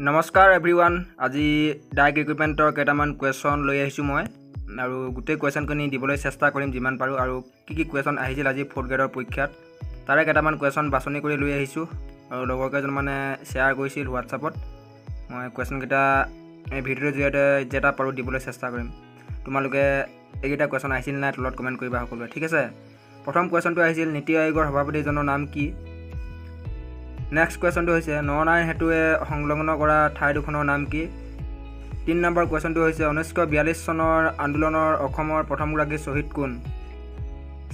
নমস্কাৰ এভৰিৱান। আজি ডাইৰেক্ট ৰিক্ৰুটমেণ্টৰ কেইটামান কুৱেশ্যন লৈ আহিছোঁ মই আৰু গোটেই কুৱেশ্যনখিনি দিবলৈ চেষ্টা কৰিম যিমান পাৰোঁ। আৰু কি কুৱেশ্যন আহিছিল আজি 4th গ্ৰেডৰ পৰীক্ষাত তাৰে কেইটামান কুৱেশ্যন বাছনি কৰি লৈ আহিছোঁ আৰু লগৰ কেইজনমানে শ্বেয়াৰ কৰিছিল হোৱাটছআপত। মই কুৱেশ্যনকেইটা এই ভিডিঅ'ৰ জৰিয়তে যেটা পাৰোঁ দিবলৈ চেষ্টা কৰিম। তোমালোকে এইকেইটা কুৱেশ্যন আহিছিল নাই তলত কমেণ্ট কৰিবা সকলোৱে, ঠিক আছে। প্ৰথম কুৱেশ্যনটো আহিছিল নীতি আয়োগৰ সভাপতিজনৰ নাম কি। নেক্সট কুৱেশ্যনটো হৈছে নৰনাৰায়ণ সেতুৱে সংলগ্ন কৰা ঠাই দুখনৰ নাম কি। 3 নম্বৰ কুৱেশ্যনটো হৈছে 1942 চনৰ আন্দোলনৰ অসমৰ প্ৰথমগৰাকী শ্বহীদ কোন।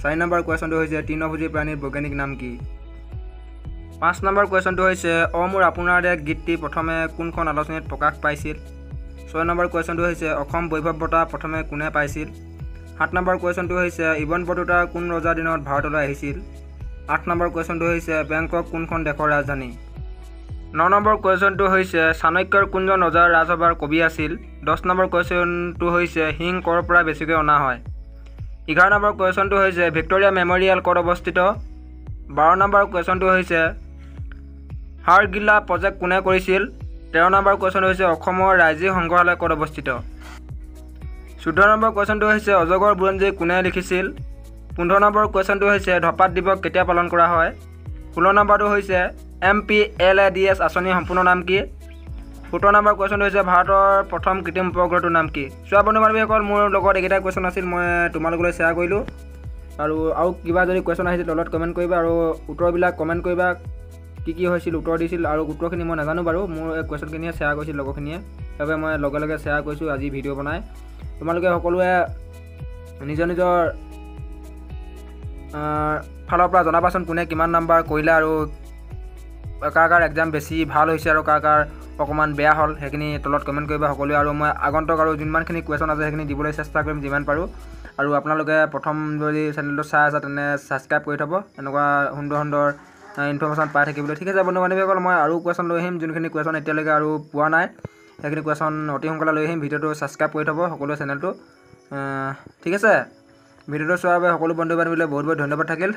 4 নম্বৰ কুৱেশ্যনটো হৈছে তৃণভোজী প্ৰাণীৰ বৈজ্ঞানিক নাম কি। 5 নম্বৰ কুৱেশ্যনটো হৈছে অ মোৰ আপোনাৰ দেশ গীতটি প্ৰথমে কোনখন আলোচনীত প্ৰকাশ পাইছিল। 6 নম্বৰ কুৱেশ্যনটো হৈছে অসম বৈভৱ বঁটা প্ৰথমে কোনে পাইছিল। 7 নম্বৰ কুৱেশ্যনটো হৈছে ইবন বটুতা কোন ৰজাৰ দিনত ভাৰতলৈ আহিছিল। 8 নম্বৰ কুৱেশ্যনটো হৈছে বেংকক কোনখন দেশৰ ৰাজধানী। 9 নম্বৰ কুৱেশ্যনটো হৈছে চাণক্যৰ কোনজন ৰজাৰ ৰাজসভাৰ কবি আছিল। 10 নম্বৰ কুৱেশ্যনটো হৈছে হিং ক'ৰ পৰা বেছিকৈ অনা হয়। 11 নম্বৰ কুৱেশ্যনটো হৈছে ভিক্টৰিয়া মেম'ৰিয়েল ক'ত অৱস্থিত। 12 নম্বৰ কুৱেশ্যনটো হৈছে হাড়গিলা প্ৰজেক্ট কোনে কৰিছিল। 13 নম্বৰ কুৱেশ্যনটো হৈছে অসমৰ ৰাজ্যিক সংগ্ৰহালয় ক'ত অৱস্থিত। 14 নম্বৰ কুৱেশ্যনটো হৈছে অজগৰ বুৰঞ্জী কোনে লিখিছিল। 15 নম্বৰ কুৱেশ্যনটো হৈছে ধপাত দিৱস কেতিয়া পালন কৰা হয়। 16 নম্বৰটো হৈছে MPLADS আঁচনিৰ সম্পূৰ্ণ নাম কি। 17 নম্বৰ কুৱেশ্যনটো হৈছে ভাৰতৰ প্ৰথম কৃত্ৰিম উপগ্ৰহটোৰ নাম কি। চোৱা বন্ধু বান্ধৱীসকল, মোৰ লগত এইকেইটা কুৱেশ্যন আছিল, মই তোমালোকলৈ শ্বেয়াৰ কৰিলোঁ। আৰু কিবা যদি কুৱেশ্যন আহিছিল তলত কমেণ্ট কৰিবা আৰু উত্তৰবিলাক কমেণ্ট কৰিবা কি হৈছিল উত্তৰ দিছিল। আৰু উত্তৰখিনি মই নাজানো বাৰু, মোৰ এই কুৱেশ্যনখিনিয়ে শ্বেয়াৰ কৰিছিল লগৰখিনিয়ে, সেইবাবে মই লগে লগে শ্বেয়াৰ কৰিছোঁ আজি ভিডিঅ' বনাই। তোমালোকে সকলোৱে নিজৰ নিজৰ ফালৰ পৰা জনাবাচোন কোনে কিমান নাম্বাৰ কৰিলে আৰু কাৰ এক্সাম বেছি ভাল হৈছে আৰু কাৰ অকণমান বেয়া হ'ল, সেইখিনি তলত কমেণ্ট কৰিবা সকলোৱে। আৰু মই আগন্তুক আৰু যিমানখিনি কুৱেশ্যন আছে সেইখিনি দিবলৈ চেষ্টা কৰিম যিমান পাৰোঁ। আৰু আপোনালোকে প্ৰথম যদি চেনেলটো চাই আছে তেনে ছাবস্ক্ৰাইব কৰি থ'ব এনেকুৱা সুন্দৰ ইনফৰ্মেশ্যন পাই থাকিবলৈ, ঠিক আছে বন্ধু বান্ধৱীসকল। মই আৰু কুৱেশ্যন লৈ আহিম, যোনখিনি কুৱেশ্যন এতিয়ালৈকে আৰু পোৱা নাই সেইখিনি কুৱেশ্যন অতি সোনকালে লৈ আহিম। ভিডিঅ'টো ছাবস্ক্ৰাইব কৰি থ'ব সকলোৱে চেনেলটো, ঠিক আছে। ভিডিঅ'টো চোৱাৰ বাবে সকলো বন্ধু বান্ধৱীলৈ বহুত বহুত ধন্যবাদ থাকিল।